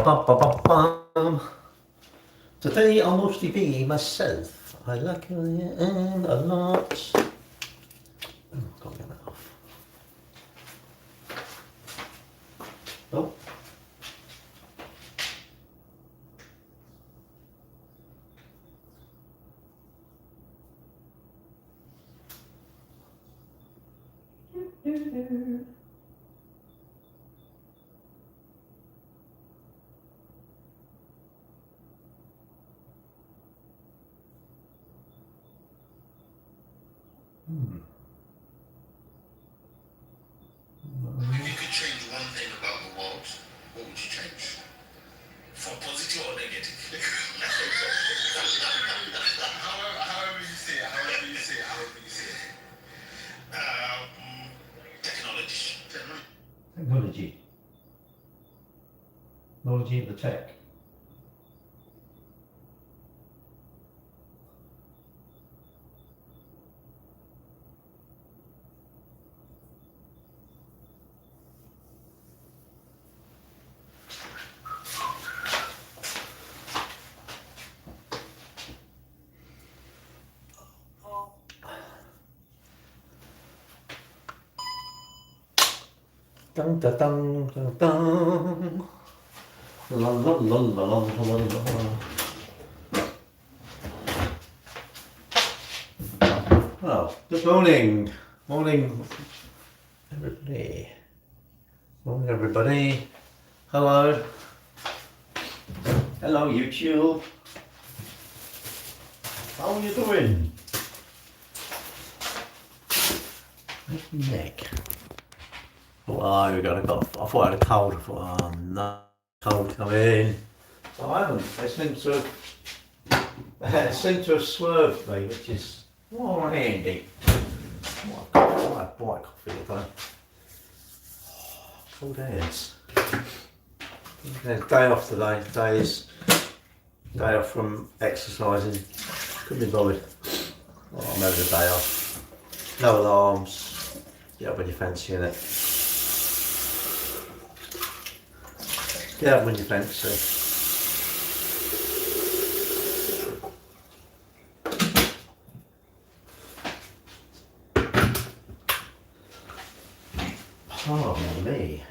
Ba-ba-ba-ba-bum. Today I'll mostly be myself. I like it a lot. Can't get that off. Oh. If you could change one thing about the world, what would you change? For positive or negative? however you say it, however you say it. Technology. Technology of the tech. Dun dun dun dun dun. La la la la la la la. Well, good morning. Morning, everybody. Morning, everybody. Hello. Hello, YouTube. How are you doing? Neck. Oh, we got a cough. I thought I had a cold. I thought, oh no, cold coming. So I haven't. They seem to have swerved me, which is more handy. Quite coffee today. Cold hands. There's day off today. Day off from exercising. Couldn't be bothered. Oh, I'm having a day off. No alarms. Get up when you're fancying it. Get up when you fancy. Pardon me.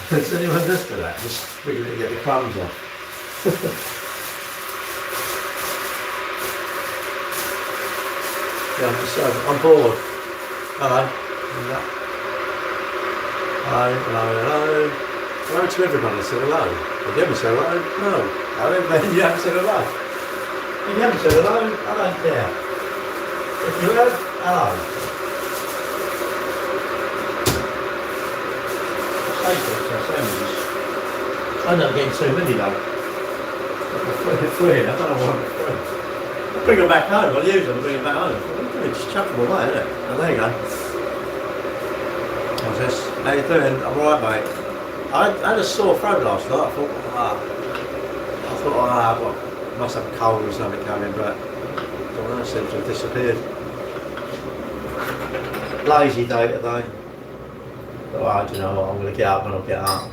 Has anyone does for that? Just figuring to get the crumbs off. Yeah, I'm bored. Hello. Hello. Hello to everybody. I said hello. If you haven't said hello, no. Hello, you haven't said hello. If you haven't said hello, I don't care. If you have, hello. I end up getting too many though. I don't know what I bring them back home, I'll use them and bring them back home. Just chuck them away, isn't it? Oh, there you go. How's this? How you doing? I'm alright, mate. I had a sore throat last night. I thought, well, must have a cold or something coming, but I don't know, it seems to have disappeared. Lazy day today. Oh, I don't know what, I'm going to get up when I get up.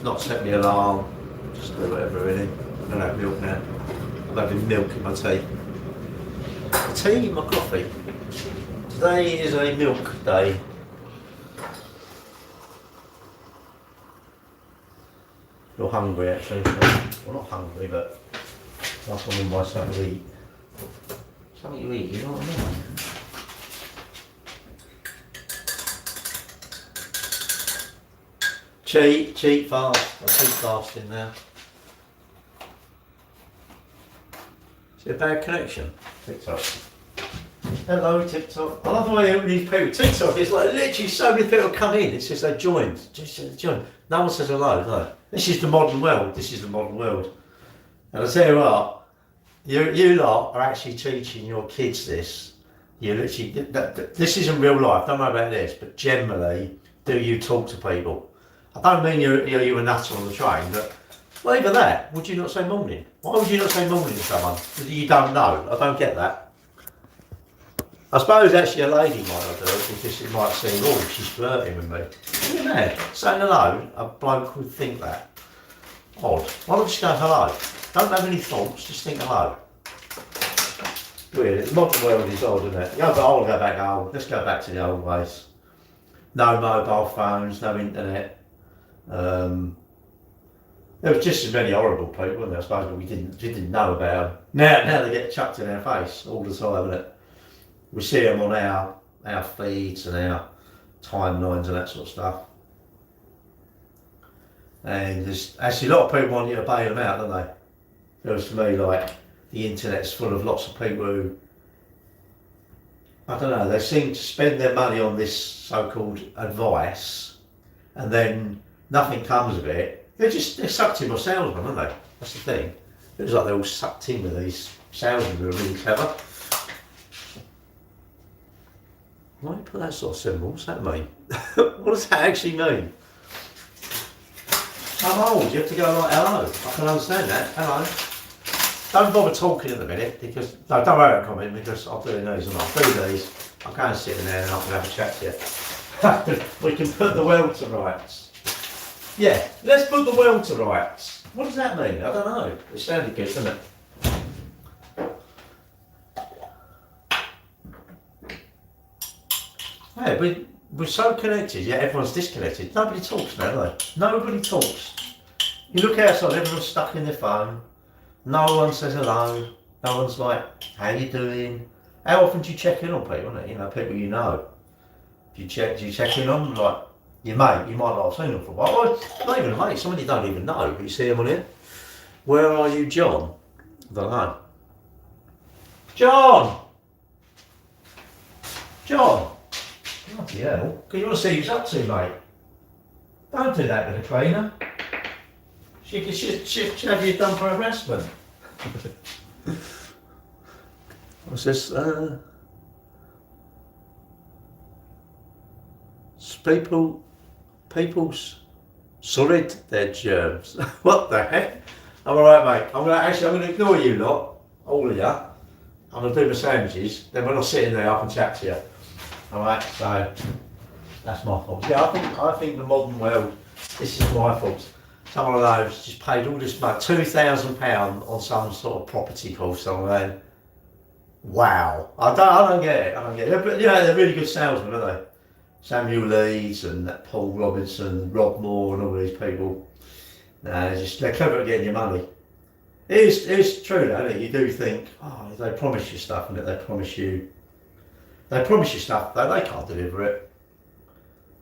Not set the alarm, just do whatever really. I'm going to have milk now. I'm having milk in my tea. Tea in my coffee. Today is a milk day. You're hungry actually. Well, not hungry, but that's what I mean by something to eat. Something you eat, you know what I mean? Cheat fast. I keep fasting now. Is it a bad connection? TikTok. Hello TikTok. I love the way all these people, TikTok is like literally so many people come in, it's just they joined. No one says hello, no. This is the modern world. And I tell you what, you lot are actually teaching your kids this. You literally, this isn't real life, don't know about this, but generally, do you talk to people? I don't mean you're a nutter on the train, but well, even that, would you not say morning? Why would you not say morning to someone that you don't know? I don't get that. I suppose actually a lady might not do it because it might seem, oh, she's flirting with me. Isn't it? Saying hello, a bloke would think that. Odd. Why don't you just go hello? Don't have any thoughts, just think hello. Weird. The modern world is odd, isn't it? Yeah, but I'll go back old. Let's go back to the old ways. No mobile phones, no internet. There was just as many horrible people, weren't there? I suppose, but we didn't know about them. Now they get chucked in our face all the time, isn't it? We see them on our feeds and our timelines and that sort of stuff. And there's actually a lot of people want you to bail them out, don't they? Feels to me like the internet's full of lots of people who, I don't know, they seem to spend their money on this so-called advice and then nothing comes of it. They're sucked in by salesmen, aren't they? That's the thing. It feels like they're all sucked in with these salesmen who are really clever. Why do you put that sort of symbol? What's that mean? What does that actually mean? I'm old, you have to go like hello. I can understand that. Hello. Don't bother talking at the minute because, no, don't worry about comment because I'm doing these and I'll do these. I'll go and sit in there and I can have a chat to you. We can put the world to rights. Yeah, let's put the world to rights. What does that mean? I don't know. It sounded good, doesn't it? Yeah, we're so connected, yet everyone's disconnected. Nobody talks now, do they? Nobody talks. You look outside, everyone's stuck in their phone. No one says hello. No one's like, how you doing? How often do you check in on people, isn't it? You know, people you know. Do you check in on them? Like, your mate, you might not have seen them for a while. Or not even a mate, somebody you don't even know, but you see them on here. Where are you, John? I don't know. John! John! Bloody hell. You want to see who's up to, mate? Don't do that with a cleaner. She have you done for harassment. What's this? People's solid their germs. What the heck? I'm alright, mate. I'm gonna ignore you lot, all of you. I'm gonna do my sandwiches. Then when I'm sitting there, I can chat to you. Alright, so that's my fault. Yeah, I think the modern world. This is my fault. Some of those just paid all this money, £2,000 on some sort of property course somewhere. Wow, I don't get it. I don't get it. But you know, they're really good salesmen, aren't they? Samuel Leeds and that Paul Robinson, Rob Moore, and all these people. They're clever at getting your money. It is true, though, isn't it? You do think, oh, they promise you stuff, and they promise you stuff, though they can't deliver it.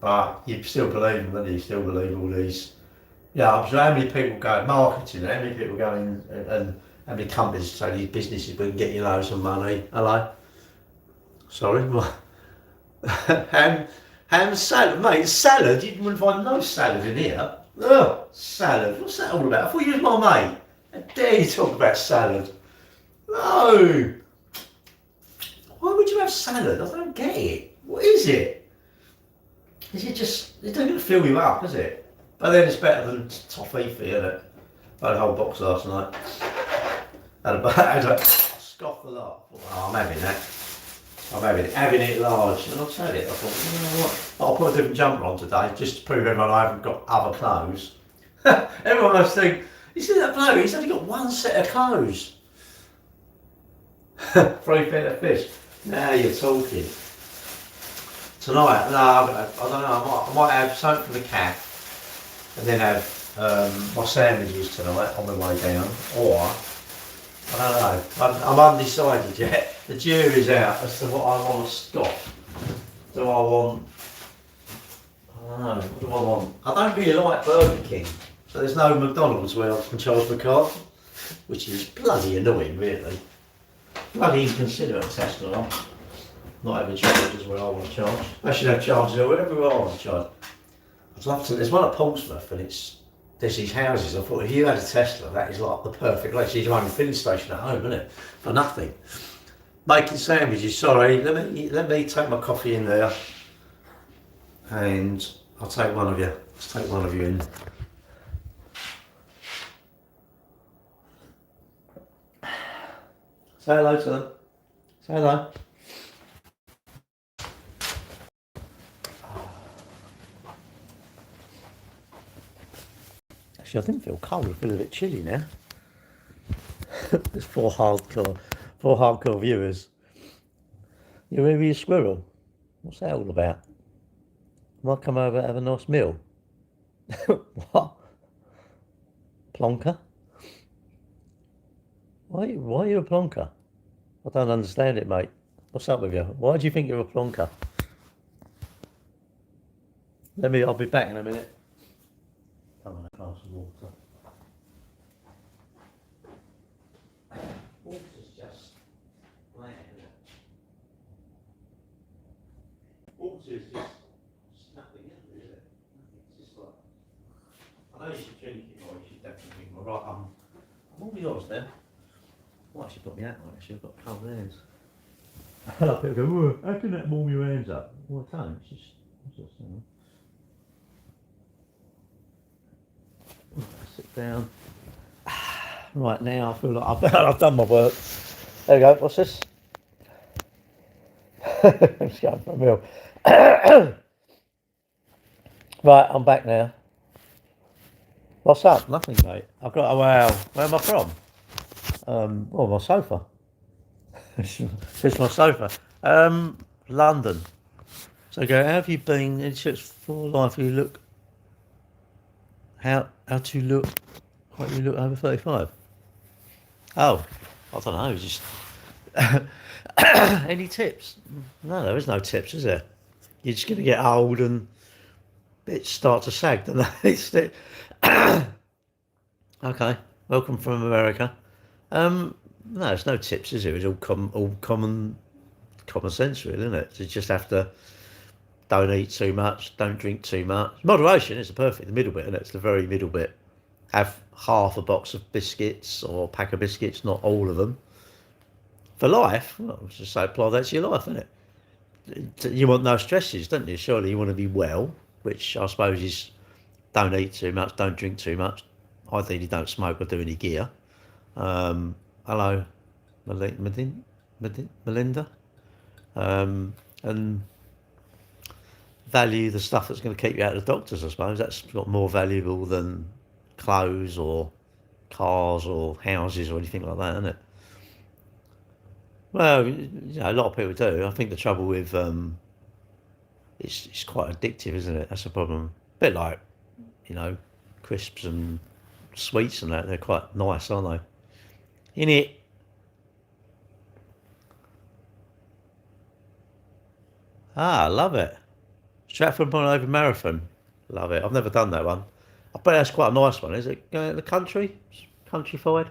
But you still believe them, don't you? You still believe all these. Yeah, I'm sure how many people go marketing, how many people go in and how many companies say these businesses we can get you loads of money. Hello? Sorry, what? Ham salad, mate, salad? You wouldn't find no salad in here. Ugh, salad, what's that all about? I thought you was my mate. How dare you talk about salad? No! Why would you have salad? I don't get it. What is it? Is it just, it doesn't fill you up, is it? But then it's better than toffee, isn't it? I had a whole box last night. Had a scoff a lot. Oh, I'm having that. I'm having it large. And I've said it. I thought, you know what? I'll put a different jumper on today just to prove everyone I haven't got other clothes. Everyone must think, you see that bloke? He's only got one set of clothes. 3 feet of fish. Now you're talking. Tonight, no, I don't know. I might have something for the cat. And then have my sandwiches tonight on the way down, or I don't know. I'm undecided yet. The jury's out as to what I want to stop. Do I want? I don't know. What do I want? I don't really like Burger King, so there's no McDonald's where I can charge my card, which is bloody annoying, really. Bloody inconsiderate Tesla. Not having charges where I want to charge. I should have charges wherever I want to charge. I'd love to. There's one at Portsmouth, and there's these houses. I thought if you had a Tesla, that is like the perfect place. You have your own filling station at home, isn't it? For nothing. Making sandwiches. Sorry, let me take my coffee in there, and I'll take one of you. Let's take one of you in. Say hello to them. Say hello. Actually, I didn't feel cold. I feel a bit chilly now. There's four hardcore viewers. You really a squirrel? What's that all about? Might come over and have a nice meal. What? Plonker? Why are you a plonker? I don't understand it, mate. What's up with you? Why do you think you're a plonker? I'll be back in a minute. I'm on a glass of water. Water's just bland, isn't it? Water's just nothing, is it? It's just like, I know you should drink it, or you should definitely drink it. Right, I'm all yours then. Well, I should put my hat on, actually. I've got cold hands. A lot of people go, how can that warm your hands up? Well, I can't. It's just sit down. Right, now I feel like I've done my work. There we go. What's this? Let's go for a meal. Right, I'm back now. What's up? Nothing, mate. I've got. Oh, wow. Where am I from? Well, my sofa. It's my sofa. London. So go. How have you been? It's just for life. You look. How to look? What you look over 35? Oh, I don't know. Just any tips? No, there is no tips, is there? You're just going to get old and bits start to sag, don't they? Okay. Welcome from America. No, there's no tips, is there? It's all common sense, really, isn't it? You just have to don't eat too much, don't drink too much. Moderation is the middle bit, isn't it? It's the very middle bit. Have half a box of biscuits or a pack of biscuits, not all of them. For life, well, I was just say apply that to your life, isn't it? You want no stresses, don't you? Surely you want to be well, which I suppose is don't eat too much, don't drink too much. Ideally, don't smoke or do any gear. Hello, Melinda. And value the stuff that's going to keep you out of the doctors, I suppose. That's got more valuable than clothes or cars or houses or anything like that, isn't it? Well, a lot of people do. I think the trouble with it's quite addictive, isn't it? That's the problem. A bit like, crisps and sweets and that. They're quite nice, aren't they? In it. I love it. Stratford-upon-Avon Marathon. Love it. I've never done that one. I bet that's quite a nice one. Is it going to the country? Countrified?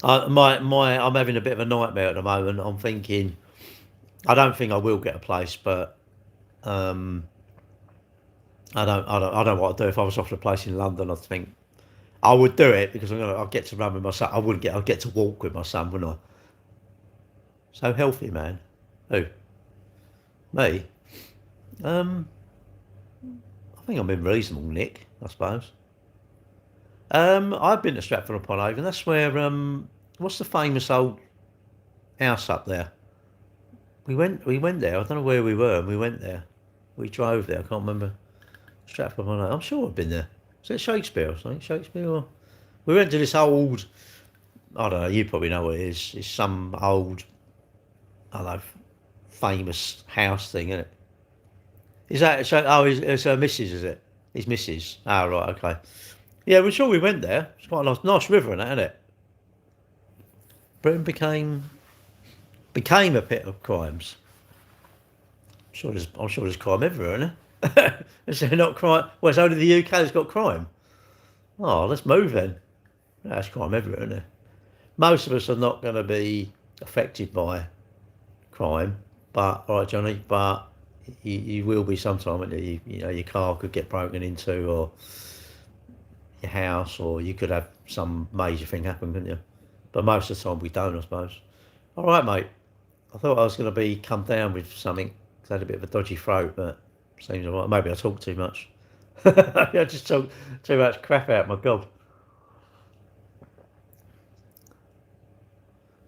I'm having a bit of a nightmare at the moment. I'm thinking, I don't think I will get a place, but I don't know what I'd do if I was offered a place in London. I think I would do it because I'll get to run with my son. I'll get to walk with my son, wouldn't I? So healthy, man. Who? Me? I think I'm in reasonable nick, I suppose. I've been to Stratford-upon-Avon. That's where what's the famous old house up there? We went there. I don't know where we were, and we went there. We drove there. I can't remember. Stratford-upon-Avon. I'm sure I've been there. Is it Shakespeare or something? Shakespeare? Or... We went to this old. I don't know. You probably know what it is. It's some old. I don't know. Famous house thing, isn't it? Is that so? Oh, it's her missus, is it? His missus. Oh, right, okay. Yeah, we're sure we went there. It's quite a nice river in that, isn't it? Britain became a pit of crimes. I'm sure there's crime everywhere, isn't there? Is there not crime? Well, it's only the UK that's got crime. Oh, let's move then. There's crime everywhere, isn't there? Most of us are not going to be affected by crime, but all right, Johnny, but you will be sometime, won't you? Your car could get broken into, or your house, or you could have some major thing happen, couldn't you? But most of the time we don't, I suppose. All right, mate. I thought I was going to come down with something 'cause I had a bit of a dodgy throat, but Seems alright. Maybe I talk too much. I just talk too much crap out my gob.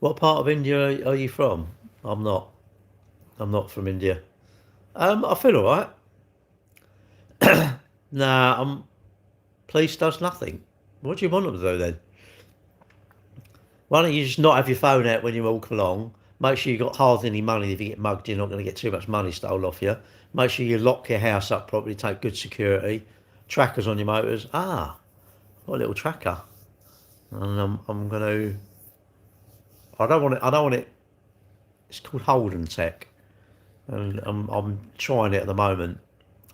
What part of India are you from? I'm not. I'm not from India. I feel alright. Nah, police does nothing. What do you want them to do then? Why don't you just not have your phone out when you walk along? Make sure you've got hardly any money. If you get mugged, you're not going to get too much money stolen off you. Make sure you lock your house up properly, take good security. Trackers on your motors. Got a little tracker. And I'm going to... I don't want it... It's called Holden Tech. And I'm trying it at the moment.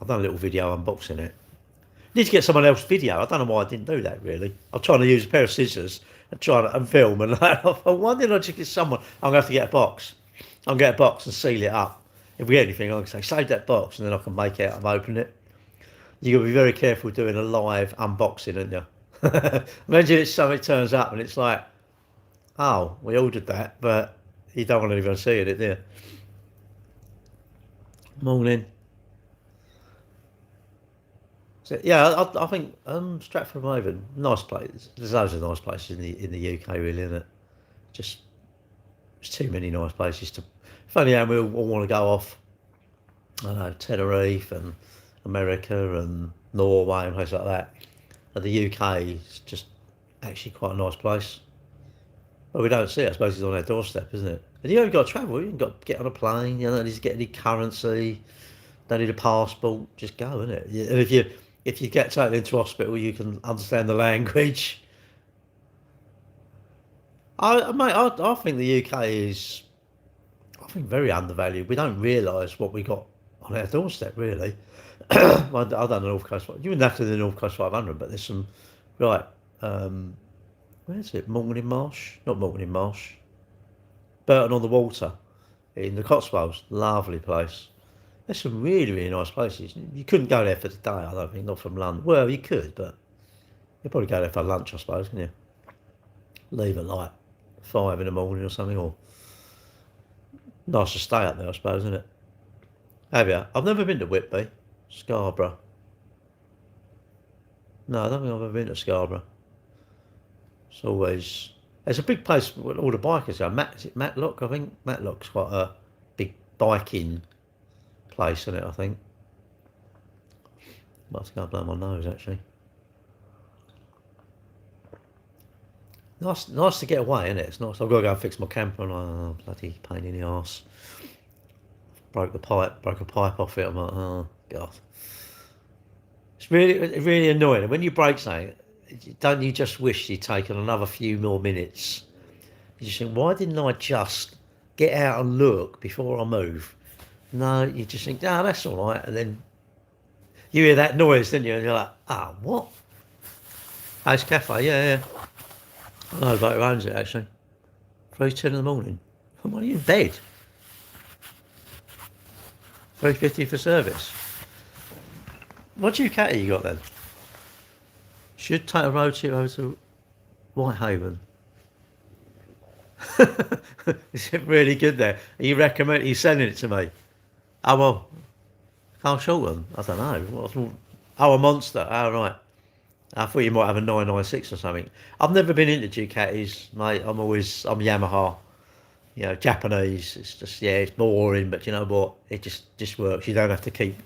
I've done a little video unboxing it. Need to get someone else's video. I don't know why I didn't do that, really. I'm trying to use a pair of scissors and try and film, and I thought, why didn't I just get someone? I'm going to have to get a box. I'll get a box and seal it up. If we get anything, I can say, save that box, and then I can make it and open it. You've got to be very careful doing a live unboxing, aren't you? Imagine it's something turns up and it's like, oh, we ordered that, but you don't want anyone seeing it, do you? Morning. So, yeah, I think Stratford-on-Avon, nice place. There's loads of nice places in the UK, really, isn't it? Just there's too many nice places to. Funny how we all want to go off. I don't know, Tenerife and America and Norway and places like that. But the UK is just actually quite a nice place. Well, we don't see it. I suppose it's on our doorstep, isn't it? And you haven't got to travel. You haven't got to get on a plane. You don't need to get any currency. Don't need a passport. Just go, isn't it? And if you get taken into hospital, you can understand the language. I think the UK is, I think, very undervalued. We don't realise what we got on our doorstep, really. I've done the North Coast. You wouldn't have to do the North Coast 500, but there's some, right, where is it? Morning Marsh? Not Morning Marsh. Burton on the Water in the Cotswolds. Lovely place. There's some really, really nice places. You couldn't go there for the day, I don't think, not from London. Well, you could, but you'd probably go there for lunch, I suppose, couldn't you? Leave at like 5 in the morning or something, or nice to stay up there, I suppose, isn't it? Have you? I've never been to Whitby, Scarborough. No, I don't think I've ever been to Scarborough. It's always... There's a big place where all the bikers go. Is it Matlock, I think? Matlock's quite a big biking place, isn't it, I think? Must go blow my nose, actually. Nice to get away, isn't it? It's nice. I've got to go and fix my camper, and oh, bloody pain in the arse. Broke a pipe off it. I'm like, oh god. It's really annoying. And when you break something, don't you just wish you'd taken another few more minutes? You just think, why didn't I just get out and look before I move? No, you just think, oh, that's all right. And then you hear that noise, don't you? And you're like, oh, what? House Cafe, yeah. I know about who owns it, actually. 3:10 in the morning. When are you in bed? 3:50 for service. What Ducati you got then? Should take a road trip over to Whitehaven. Is it really good there? Are you recommend? Are you sending it to me? Oh well, Carl Shorten. I don't know. Oh, a Monster. Oh right. I thought you might have a 996 or something. I've never been into Ducatis, mate. I'm Yamaha. You know, Japanese. It's just it's boring, but you know what? It just works. You don't have to keep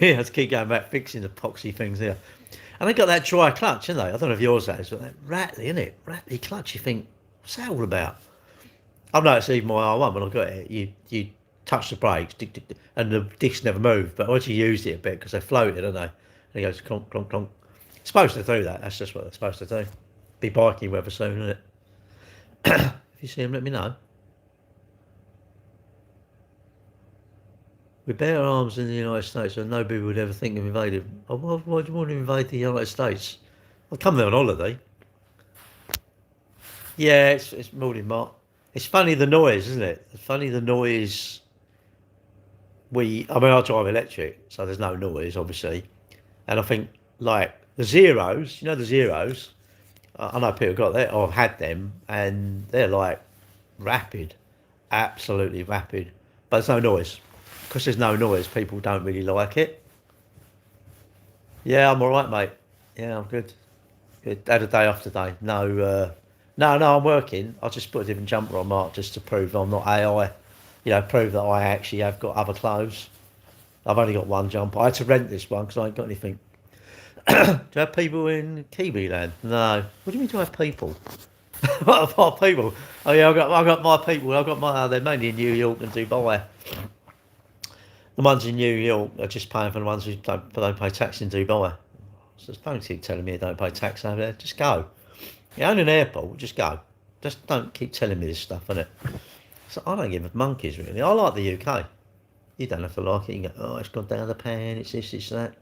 you have to keep going back fixing the epoxy things here. And they got that dry clutch, haven't they? I don't know if yours has, but that rattly, isn't it? Rattly clutch. You think, what's that all about? I've noticed even my R1 when I got it, you touch the brakes, and the discs never move. But once you used it a bit, because they floated, don't they? And it goes clonk, clonk, clonk. It's supposed to do that. That's just what they're supposed to do. Be biking weather soon, isn't it? If you see them, let me know. With better arms in the United States, so nobody would ever think of invading. Oh, why do you want to invade the United States? I'll come there on holiday. Yeah, it's morning, Mark. It's funny the noise, isn't it? It's funny the noise. I drive electric, so there's no noise, obviously. And I think, like, the Zeros, you know the Zeros? I know people got that, or have had them, and they're like rapid, absolutely rapid. But there's no noise. because there's no noise, people don't really like it. Yeah, I'm all right, mate. Yeah, I'm good. Good. Had a day off today. No, I'm working. I just put a different jumper on, Mark, just to prove I'm not AI. You know, prove that I actually have got other clothes. I've only got one jumper. I had to rent this one because I ain't got anything. Do you have people in Kiwi land? No. What do you mean, do I have people? What about people? Oh yeah, I got my people. I got my. They're mainly in New York and Dubai. The ones in New York are just paying for the ones who don't pay tax in Dubai. So don't keep telling me you don't pay tax over there. Just go. You own an airport, just go. Just don't keep telling me this stuff, innit? So I don't give a monkeys, really. I like the UK. You don't have to like it. You can go, oh, it's gone down the pan, it's this, it's that.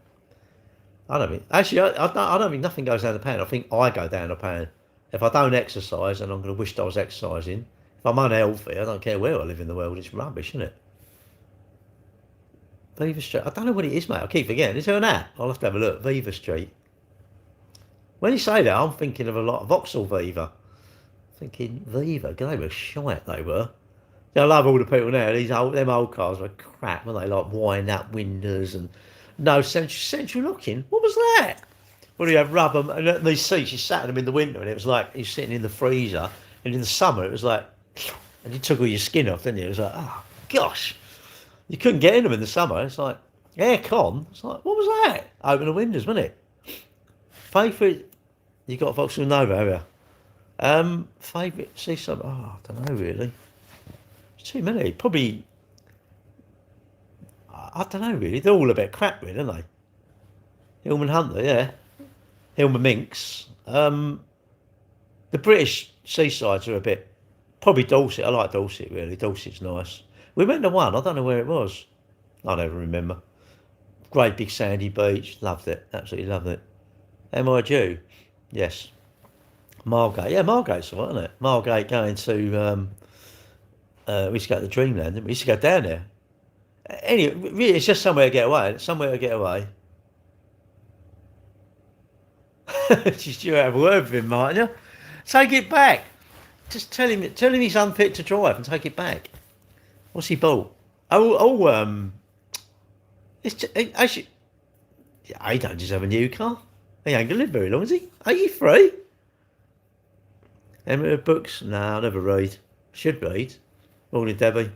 I don't think... Actually, I don't think nothing goes down the pan. I think I go down the pan. If I don't exercise, and I'm going to wish I was exercising, if I'm unhealthy, I don't care where I live in the world, it's rubbish, isn't it? Viva Street. I don't know what it is, mate. I keep forgetting. Is there an app? I'll have to have a look. Viva Street. When you say that, I'm thinking of a lot of Vauxhall Viva. Thinking Viva, they were shite, they were. I love all the people now. Them old cars were crap, weren't they? Like wind up windows and no central locking. What was that? Well, you have rubber and these seats. You sat in them in the winter, and it was like you're sitting in the freezer. And in the summer, it was like, and you took all your skin off, didn't you? It was like, oh gosh, you couldn't get in them in the summer. It's like air con. It's like, what was that? Open the windows, wasn't it? Favourite, you got Vauxhall Nova, have you? Favourite, see some, oh, I don't know really. There's too many. Probably, I don't know really. They're all a bit crap really, aren't they? Hillman Hunter, yeah. Hillman Minx. The British seasides are a bit, probably Dorset. I like Dorset really. Dorset's nice. We went to one, I don't know where it was. I never remember. Great big sandy beach, loved it, absolutely loved it. Am I a Jew? Yes. Margate, yeah, Margate's all right, isn't it? Margate going to, we used to go to the Dreamland, didn't we? We used to go down there. Anyway, really, it's just somewhere to get away. Somewhere to get away. Just you have a word with him, mightn't you? Take it back. Just tell him he's unfit to drive and take it back. What's he bought? It's just, actually, he don't just have a new car. He ain't gonna live very long, is he? 83? Any books? No, I never read. Should read. Morning, Debbie.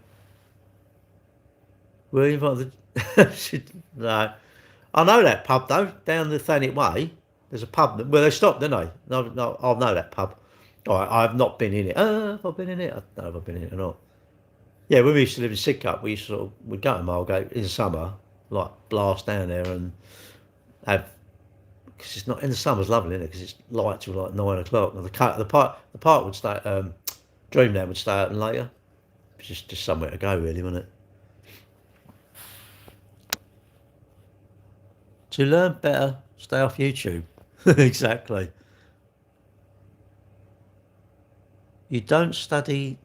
Were you invited? No. I know that pub though, down the Thanet Way. There's a pub. Well, they stopped, didn't they? No, I know that pub. I've not been in it. Have I been in it? I don't know if I've been in it or not. Yeah, when we used to live in Sidcup, we used to we'd go to Margate in the summer, like blast down there and have, because it's not in the summer's lovely, isn't it? Because it's light till like 9 o'clock. And the park would stay. Dreamland would stay open later. It's just somewhere to go, really, wasn't it? To learn better, stay off YouTube. Exactly. You don't study.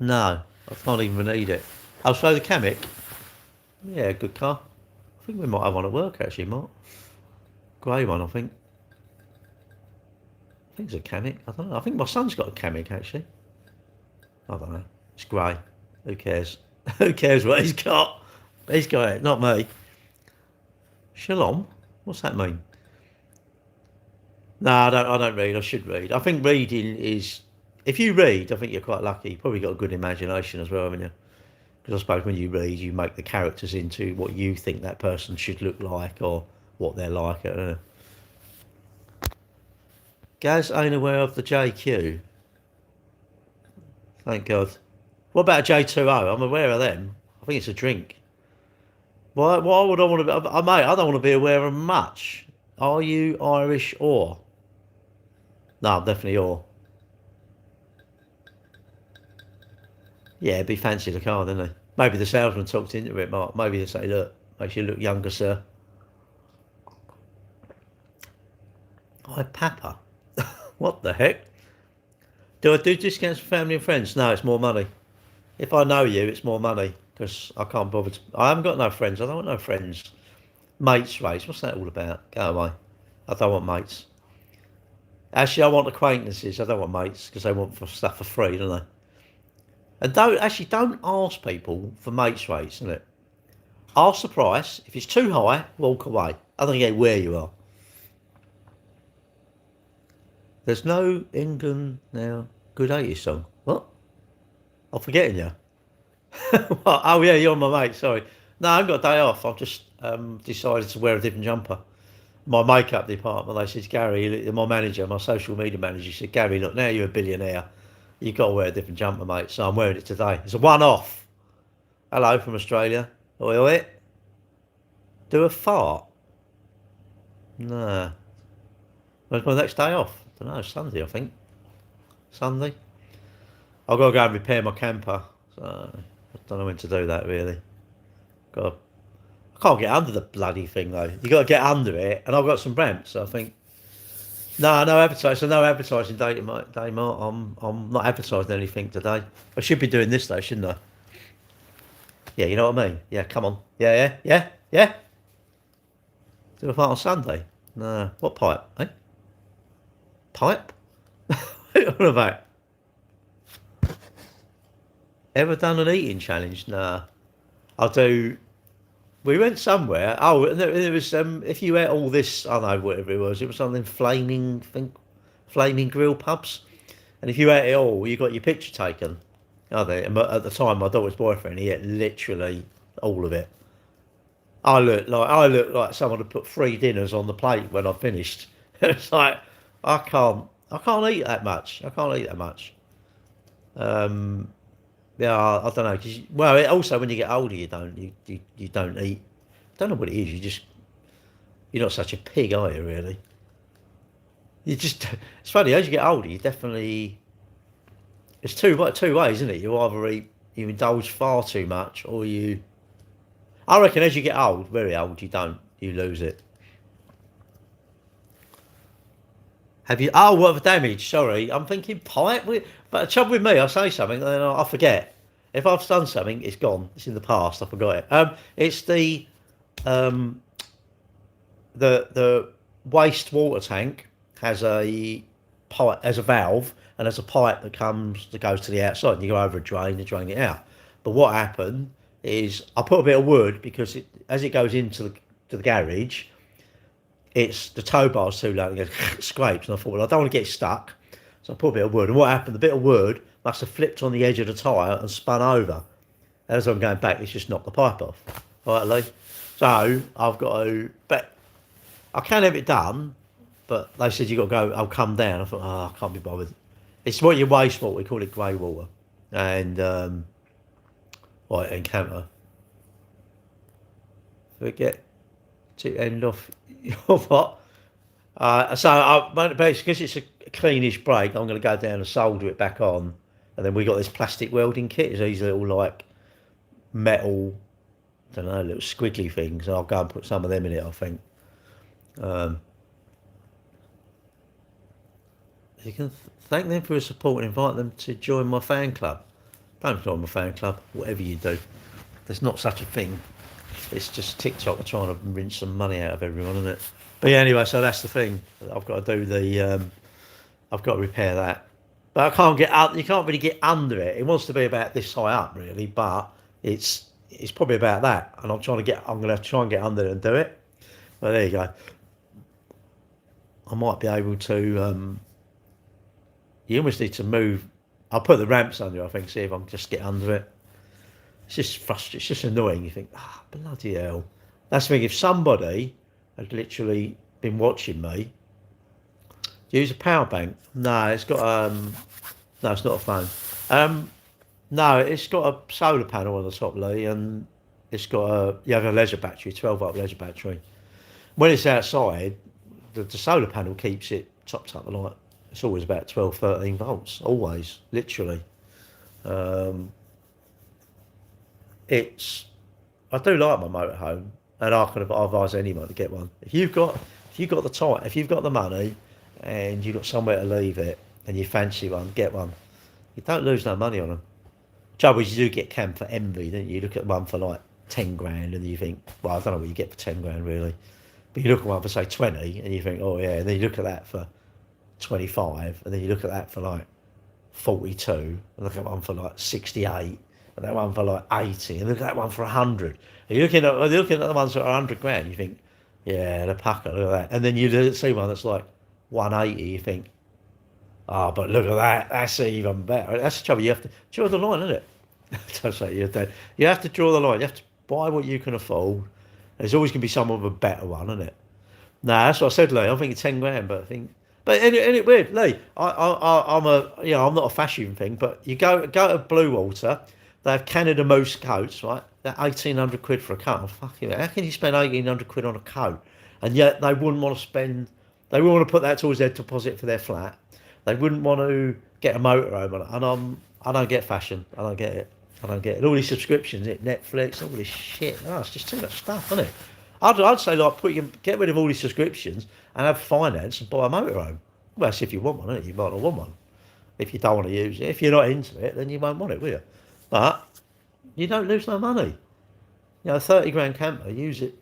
No, I can't even need it. I'll show the Kamek. Yeah, good car. I think we might have one at work actually, Mark. Grey one, I think. I think it's a Kamek. I don't know. I think my son's got a Kamek actually. I don't know. It's grey. Who cares? Who cares what he's got? He's got it, not me. Shalom? What's that mean? No, I don't read. I should read. I think reading is... If you read, I think you're quite lucky. You've probably got a good imagination as well, haven't you? Because I suppose when you read, you make the characters into what you think that person should look like or what they're like. I don't know. Gaz ain't aware of the JQ. Thank God. What about a J2O? I'm aware of them. I think it's a drink. Why would I want to be... mate, I don't want to be aware of much. Are you Irish or? No, I'm definitely or. Yeah, it'd be fancy the car, didn't they? Maybe the salesman talked into it, Mark. Maybe they say, look, makes you look younger, sir. Hi, Papa. What the heck? Do I do discounts for family and friends? No, it's more money. If I know you, it's more money. Because I can't bother to... I haven't got no friends. I don't want no friends. Mates race. What's that all about? Go away. I don't want mates. Actually, I want acquaintances. I don't want mates because they want stuff for free, don't they? And don't ask people for mates rates, isn't it? Ask the price. If it's too high, walk away. I don't care where you are. There's no England now good 80s song. What? I'm forgetting you. What? Oh yeah, you're my mate. Sorry. No, I haven't got a day off. I've just decided to wear a different jumper. My makeup department, they said, Gary, my manager, my social media manager, said, Gary, look, now you're a billionaire. You've got to wear a different jumper, mate. So I'm wearing it today. It's a one-off. Hello from Australia. Oi, oi. Do a fart? No. When's my next day off? I don't know, Sunday, I think. Sunday. I've got to go and repair my camper. So I don't know when to do that, really. I can't get under the bloody thing, though. You've got to get under it. And I've got some ramps, so I think... No advertising. So no advertising day, Mark. I'm not advertising anything today. I should be doing this, though, shouldn't I? Yeah, you know what I mean? Yeah, come on. Yeah. Do a fight on Sunday? No. What pipe, eh? Pipe? What about? Ever done an eating challenge? Nah. I'll do... We went somewhere. Oh, it was, if you ate all this, I don't know, whatever it was something flaming grill pubs. And if you ate it all, you got your picture taken. At the time, my daughter's boyfriend, he ate literally all of it. I looked like someone had put 3 dinners on the plate when I finished. It's like I can't eat that much. Yeah, I don't know. Also when you get older, you don't eat. I don't know what it is. You're not such a pig, are you? Really? It's funny as you get older. You definitely. It's two ways, isn't it? You either you indulge far too much, or you. I reckon as you get old, very old, you lose it. Have you? Oh, what damage? Sorry, I'm thinking pipe. But the trouble with me, I say something and then I forget. If I've done something, it's gone. It's in the past. I forgot it. It's the wastewater tank has a pipe, has a valve, and there's a pipe that goes to the outside. And you go over a drain to drain it out. But what happened is I put a bit of wood because as it goes into the garage, the tow bar's too low and it scrapes. And I thought, well, I don't want to get stuck, so I put a bit of wood. And what happened? The bit of wood must have flipped on the edge of the tyre and spun over. As I'm going back, it's just knocked the pipe off. All right, Lee? So I've got to, but I can have it done, but they said you've got to go, I'll come down. I thought, I can't be bothered. It's what your wastewater, we call it grey water. And, encounter. Forget to end off your what? Basically, because it's a cleanish break, I'm going to go down and solder it back on. And then we got this plastic welding kit. It's these little like metal, I don't know, little squiggly things. I'll go and put some of them in it, I think. You can thank them for your support and invite them to join my fan club. Don't join my fan club, whatever you do. There's not such a thing. It's just TikTok are trying to rinse some money out of everyone, isn't it? But yeah, anyway, so that's the thing. I've got to do I've got to repair that. But I can't get up. You can't really get under it. It wants to be about this high up, really, but it's probably about that. And I'm going to try and get under it and do it. But there you go. I might be able to. You almost need to move. I'll put the ramps under, I think, see if I can just get under it. It's just frustrating. It's just annoying. You think, bloody hell. That's the thing. If somebody had literally been watching me, do you use a power bank? No, it's got no, it's not a phone. No, it's got a solar panel on the top, Lee, and it's got you have a leisure battery, 12-volt leisure battery. When it's outside, the solar panel keeps it topped up. Like it's always about 12, 13 volts, always, literally. I do like my motorhome, and I can advise anyone to get one. If you've got the money, and you've got somewhere to leave it, and you fancy one, get one. You don't lose no money on them. Trouble is, you do get cam for envy, don't you? You look at one for like 10 grand, and you think, well, I don't know what you get for 10 grand really, but you look at one for say 20, and you think, oh yeah, and then you look at that for 25, and then you look at that for like 42, and look at one for like 68, and that one for like 80, and look at that one for 100. And you're looking at the ones that are 100 grand, you think, yeah, the pucker, look at that. And then you see one that's like 180, you think, oh, but look at that, that's even better. That's the trouble, you have to draw the line, isn't it? Don't say you have to draw the line, you have to buy what you can afford. There's always going to be someone with a better one, isn't it? No, that's what I said, Lee. I'm thinking 10 grand, but I think, but isn't it weird, Lee? I'm not a fashion thing, but you go to Blue Water, they have Canada Moose coats, right? They're 1,800 quid for a coat. Oh, fucking hell. How can you spend 1,800 quid on a coat? And yet they wouldn't want to put that towards their deposit for their flat. They wouldn't want to get a motorhome on it. And I don't get fashion. I don't get it. All these subscriptions, Netflix, all this shit. Oh, it's just too much stuff, isn't it? I'd say like get rid of all these subscriptions and have finance and buy a motorhome. Well, that's if you want one, isn't it? You might not want one. If you don't want to use it, if you're not into it, then you won't want it, will you? But you don't lose no money. You know, a 30 grand camper, use it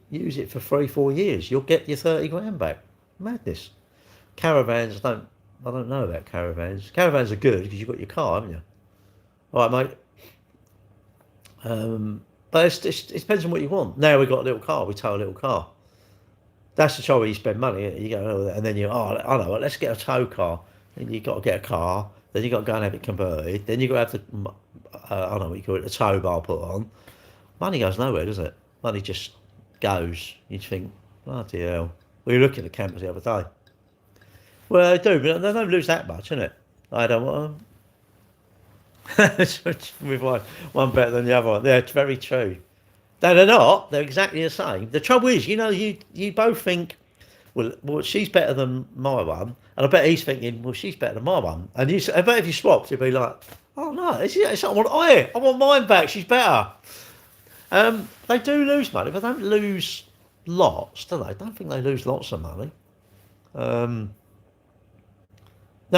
for 3-4 years. You'll get your 30 grand back. Madness. Caravans, I don't know about caravans. Caravans are good because you've got your car, haven't you? All right, mate. But it depends on what you want. Now we've got a little car, we tow a little car. That's the trouble where you spend money. You go, and then I know what, let's get a tow car. Then you've got to get a car, then you've got to go and have it converted, then you've got to have the, I don't know what you call it, the tow bar put on. Money goes nowhere, does it? Money just goes. You just think, bloody hell. We were looking at the campers the other day. Well, they do, but they don't lose that much, innit? I don't want them. With one better than the other one. Yeah, it's very true. No, they're not. They're exactly the same. The trouble is, you both think, well, she's better than my one, and I bet he's thinking, well, she's better than my one. And I bet if you swapped, you'd be like, oh no, it's not what I want mine back. She's better. They do lose money, but they don't lose lots, do they? I don't think they lose lots of money. Now,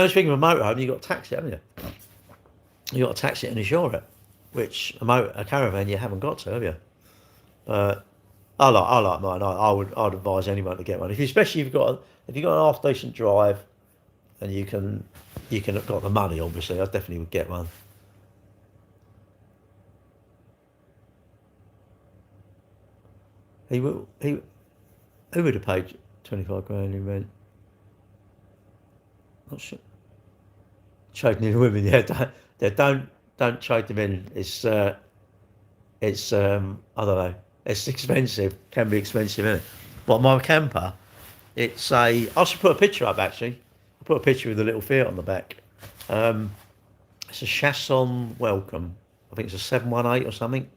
speaking of a motorhome, you've got to tax it, haven't you? You've got to tax it and insure it, which a caravan you haven't got to, have you? I like mine. I'd advise anyone to get one, especially if you've got an half decent drive, and you can have got the money. Obviously, I definitely would get one. Who would have paid 25 grand in rent? Not sure. Trading in women, yeah. Don't trade them in. It's I don't know. It's expensive. Can be expensive, isn't it? But my camper, I should put a picture up actually. I put a picture with a little Fiat on the back. It's a Chasson Welcome. I think it's a 718 or something.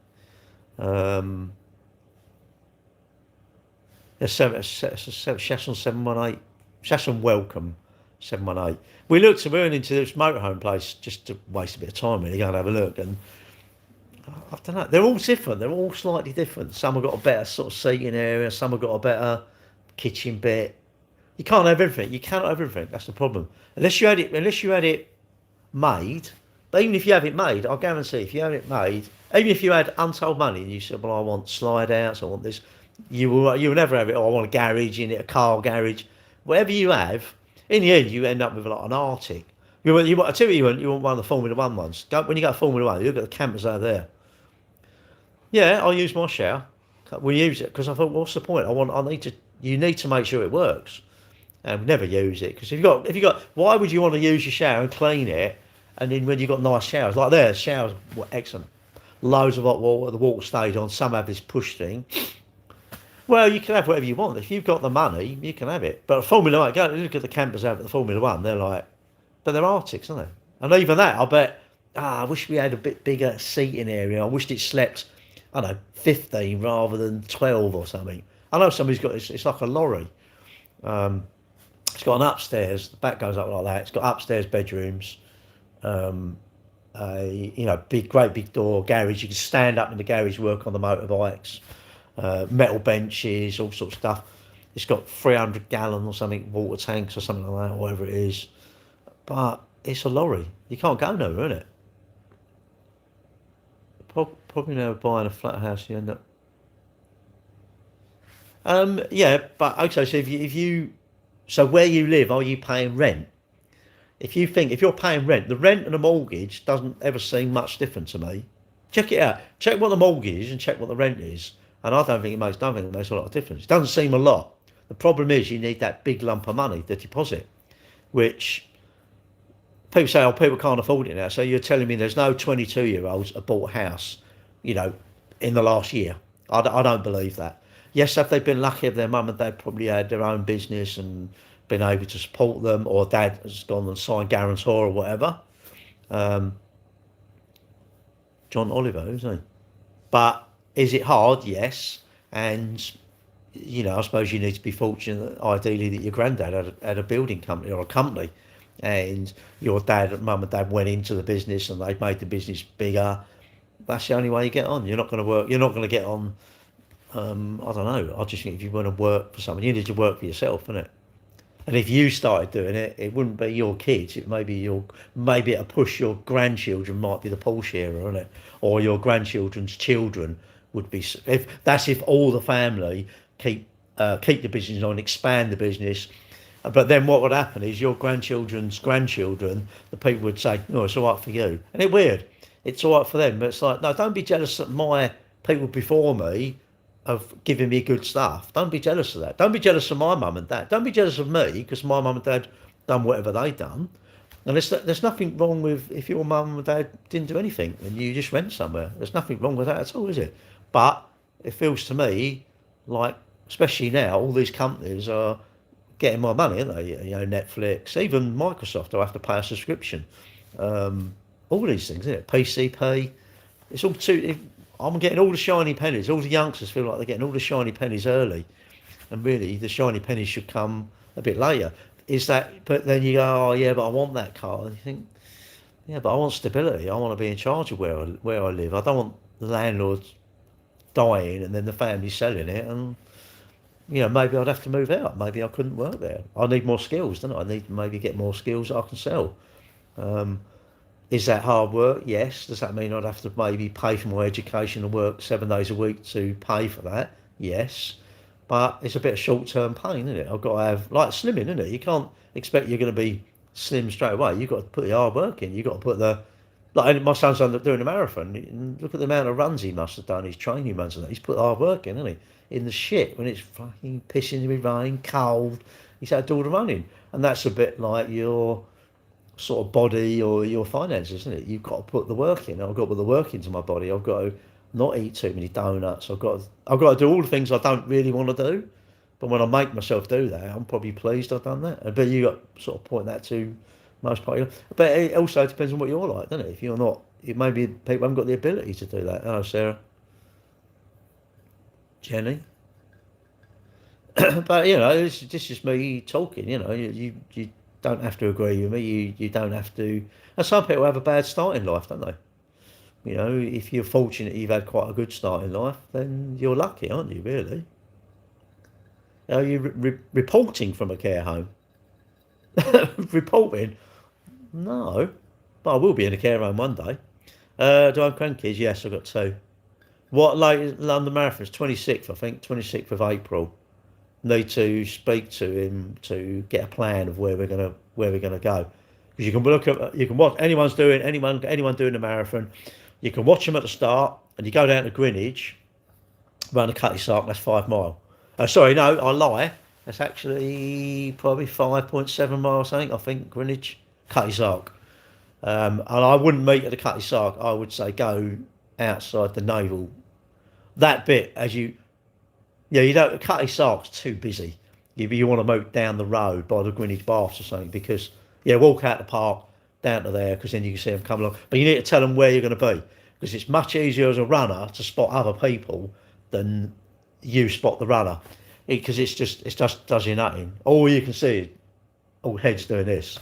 It's a Chasson 718. Chasson Welcome 718. We went into this motorhome place just to waste a bit of time really, go and have a look, and I don't know, they're all different, they're all slightly different. Some have got a better sort of seating area, some have got a better kitchen bit. You can't have everything, you cannot have everything, that's the problem. Unless you had it made, but even if you have it made, I'll guarantee if you have it made, even if you had untold money and you said, well, I want slide outs, I want this, you will never have it, I want a garage in it, a car garage. Whatever you have, in the end, you end up with like an Arctic. I tell you what you want one of the Formula 1 ones. When you go to Formula 1, you look at the campers over there. Yeah, I'll use my shower. We use it because I thought, what's the point? You need to make sure it works. And never use it because if you got, why would you want to use your shower and clean it? And then when you've got nice showers, like there, showers were excellent. Loads of hot water, the water stayed on. Some have this push thing. Well, you can have whatever you want. If you've got the money, you can have it. But Formula 1, go look at the campers out at the Formula 1. They're like, but they're Arctics, aren't they? And even that, I bet, I wish we had a bit bigger seating area. I wished it slept, I don't know, 15 rather than 12 or something. I know somebody's got, it's like a lorry. It's got an upstairs, the back goes up like that. It's got upstairs bedrooms, great big door, garage. You can stand up in the garage, work on the motorbikes. Metal benches, all sorts of stuff. It's got 300 gallon or something water tanks or something like that, or whatever it is. But it's a lorry. You can't go nowhere, innit? Probably never buying a flat house. You end up. Yeah, but okay. So so where you live, are you paying rent? If you're paying rent, the rent and the mortgage doesn't ever seem much different to me. Check it out. Check what the mortgage is and check what the rent is. And I don't think it makes a lot of difference. It doesn't seem a lot. The problem is you need that big lump of money, the deposit, which people say, oh, people can't afford it now. So you're telling me there's no 22-year-olds that bought a house, you know, in the last year. I don't believe that. Yes, have they been lucky if their mum and dad probably had their own business and been able to support them, or dad has gone and signed guarantor or whatever. John Oliver, isn't he? But is it hard? Yes. And, you know, I suppose you need to be fortunate, ideally, that your granddad had a building company or a company, and your mum and dad went into the business and they made the business bigger. That's the only way you get on. You're not going to work. You're not going to get on. I don't know. I just think if you want to work for someone, you need to work for yourself, innit? And if you started doing it, it wouldn't be your kids. It may be maybe it'll push your grandchildren might be the Paul Shearer, isn't it? Or your grandchildren's children would be. If all the family keep the business on, expand the business. But then what would happen is your grandchildren's grandchildren, the people would say, no, it's all right for you. And it's weird. It's all right for them. But it's like, no, don't be jealous that my people before me have given me good stuff. Don't be jealous of that. Don't be jealous of my mum and dad. Don't be jealous of me because my mum and dad done whatever they done. And there's nothing wrong with if your mum and dad didn't do anything and you just went somewhere. There's nothing wrong with that at all, is it? But it feels to me like, especially now, all these companies are getting my money, aren't they? You know, Netflix, even Microsoft, I have to pay a subscription. All these things, isn't it? PCP, it's all too. I'm getting all the shiny pennies. All the youngsters feel like they're getting all the shiny pennies early, and really the shiny pennies should come a bit later. Is that? But then you go, oh yeah, but I want that car. And you think, yeah, but I want stability. I want to be in charge of where I live. I don't want the landlord dying and then the family selling it, and you know, maybe I'd have to move out. Maybe I couldn't work there. I need more skills, don't I? I need to maybe get more skills that I can sell. Is that hard work? Yes. Does that mean I'd have to maybe pay for my education and work 7 days a week to pay for that? Yes. But it's a bit of short-term pain, isn't it? I've got to have, like slimming, isn't it? You can't expect you're going to be slim straight away. You've got to put the hard work in. You've got to put like my son's doing a marathon. Look at the amount of runs he must have done. His training runs and that. He's put hard work in, hasn't he? In the shit when it's fucking pissing with rain, cold. He's had to do all the running. And that's a bit like your sort of body or your finances, isn't it? You've got to put the work in. I've got to put the work into my body. I've got to not eat too many donuts. I've got to do all the things I don't really want to do. But when I make myself do that, I'm probably pleased I've done that. But you got to sort of point that to most part. But it also depends on what you're like, doesn't it? If you're not, it maybe people haven't got the ability to do that. Oh, Sarah. Jenny. But you know, this is just me talking. You know, you don't have to agree with me. You don't have to. And some people have a bad start in life, don't they? You know, if you're fortunate, you've had quite a good start in life, then you're lucky, aren't you? Really? Are you reporting from a care home? Reporting? No, but I will be in a care home one day. Do I have grandkids? Yes, I've got 2. What London Marathon's 26th, I think, 26th of April. Need to speak to him to get a plan of where we're gonna go. Because you can watch anyone doing the marathon. You can watch them at the start, and you go down to Greenwich, run the Cutty Sark. That's 5 mile. Sorry, no, I lie. That's actually probably 5.7 miles. I think Greenwich Cutty Sark. And I wouldn't meet at the Cutty Sark. I would say go outside the naval. That bit as you. Yeah, you don't. Cutty Sark's too busy. You want to move down the road by the Greenwich Baths or something because walk out the park down to there because then you can see them come along. But you need to tell them where you're going to be because it's much easier as a runner to spot other people than you spot the runner because it's just does you nothing. All you can see is all heads doing this.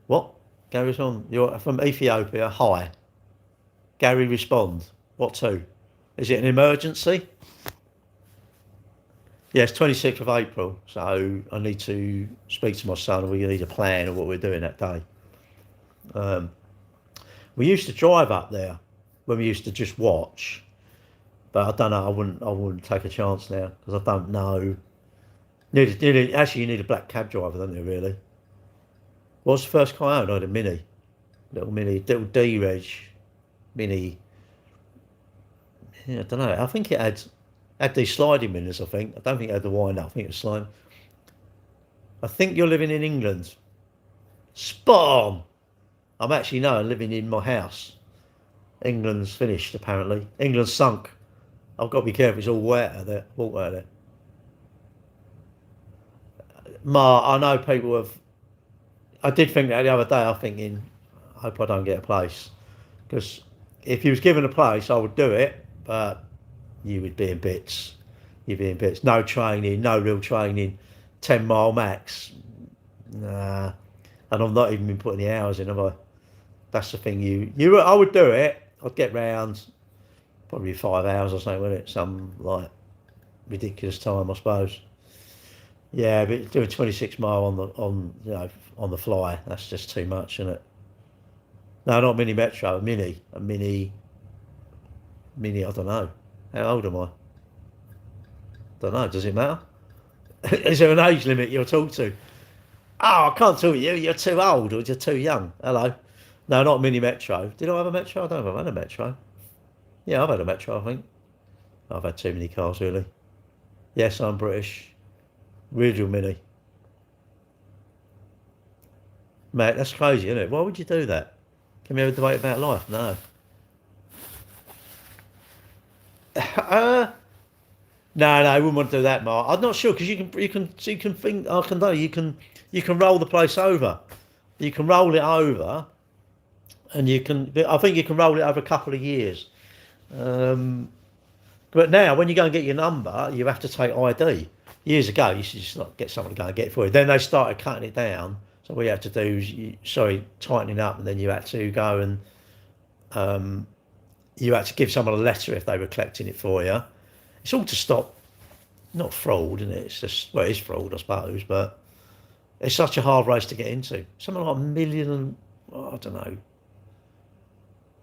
What? Gary's on. You're from Ethiopia. Hi. Gary, respond. What to? Is it an emergency? Yes, 26th of April. So I need to speak to my son and we need a plan of what we're doing that day. We used to drive up there when we used to just watch, but I don't know. I wouldn't take a chance now because I don't know. Actually, you need a black cab driver, don't you? Really? What's the first car I owned? I had a Mini, little D-Reg, Mini. Yeah, I don't know. I think it had these sliding windows. I think. I don't think it had the wind up. I think it was sliding. I think you're living in England. Spot on. I'm actually living in my house. England's finished apparently. England's sunk. I've got to be careful. It's all wet out there. Water out there. I know people have. I did think that the other day. I'm thinking, I hope I don't get a place, because if you was given a place, I would do it, but you would be in bits. You'd be in bits. No training, no real training. 10 mile max. Nah, and I've not even been putting the hours in, have I? That's the thing. I would do it. I'd get round probably 5 hours or something, wouldn't it? Some like ridiculous time, I suppose. Yeah, but doing 26 mile on the fly, that's just too much, isn't it? No, not mini metro, a mini. I don't know. How old am I? Don't know. Does it matter? Is there an age limit you'll talk to? Oh, I can't talk to you. You're too old or you're too young. Hello. No, not mini metro. Did I have a metro? I don't know if I've had a metro. Yeah, I've had a metro, I think. I've had too many cars, really. Yes, I'm British. Original mini. Mate, that's crazy, isn't it? Why would you do that? Can we have a debate about life? No. No, I wouldn't want to do that, Mark. I'm not sure, because you can think. I can know you can roll the place over. You can roll it over, and I think you can roll it over a couple of years. But now, when you go and get your number, you have to take ID. Years ago, you used to just get someone to go and get it for you. Then they started cutting it down. So what you had to do is, tightening up, and then you had to go and you had to give someone a letter if they were collecting it for you. It's all to stop, not fraud, isn't it? It's just, well, it is fraud, I suppose, but it's such a hard race to get into. Something like 1 million, I don't know,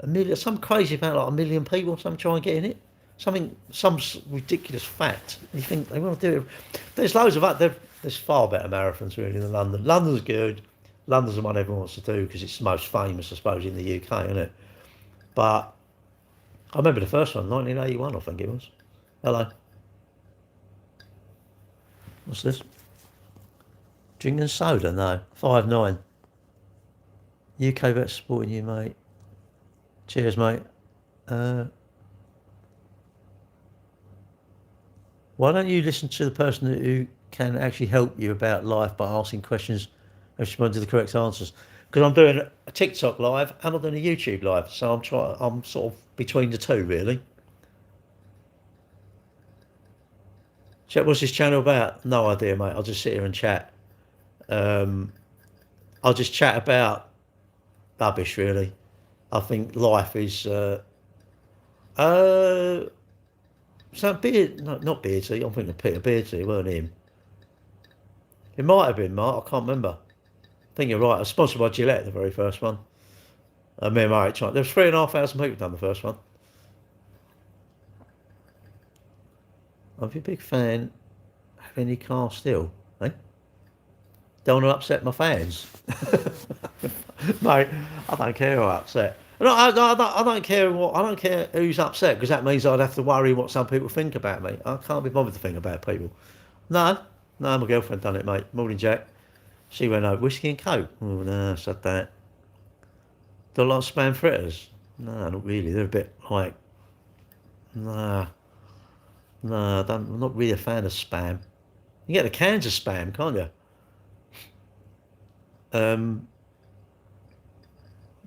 1 million, some crazy amount, like 1 million people, some try and get in it. Some ridiculous fact. You think they want to do it. There's loads of that. There's far better marathons really than London. London's good. London's the one everyone wants to do because it's the most famous, I suppose, in the UK, isn't it? But I remember the first one, 1981, I think it was. Hello. What's this? Drinking soda? No. 5'9". UK vet supporting you, mate. Cheers, mate. Why don't you listen to the person who can actually help you about life by asking questions and respond to the correct answers? Because I'm doing a TikTok live and I'm doing a YouTube live, so I'm sort of between the two, really. Check, what's this channel about? No idea, mate. I'll just sit here and chat. I'll just chat about rubbish, really. I think life is so not Beardsy. I'm thinking Peter Beardsy, weren't him? It might have been Mark. I can't remember. I think you're right. I was sponsored by Gillette, the very first one. Me and Murray tried. There was 3,500 people done the first one. I'm a big fan of any car still, eh? Don't want to upset my fans. Mate, I don't care who I upset. I don't care who's upset, because that means I'd have to worry what some people think about me. I can't be bothered to think about people. No, my girlfriend done it, mate. Morning, Jack. She went over whiskey and coke. Oh no, said that. Do a lot of spam fritters? No, not really. They're a bit like, nah. No, I'm not really a fan of spam. You get the cans of spam, can't you?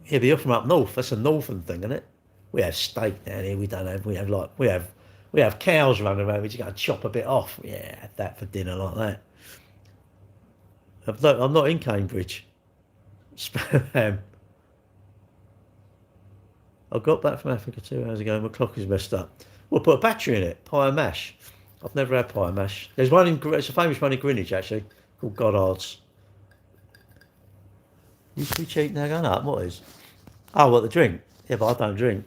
Yeah, but you're from up north. That's a northern thing, isn't it? We have steak down here. We don't have. We have cows running around. We just go and chop a bit off. Yeah, have that for dinner like that. I'm not in Cambridge. Spam. I got back from Africa 2 hours ago and my clock is messed up. We'll put a battery in it. Pie and mash. I've never had pie and mash. There's one it's a famous one in Greenwich, actually, called Goddard's. Used to be cheap, now going up. What is? Oh, what, the drink? Yeah, but I don't drink.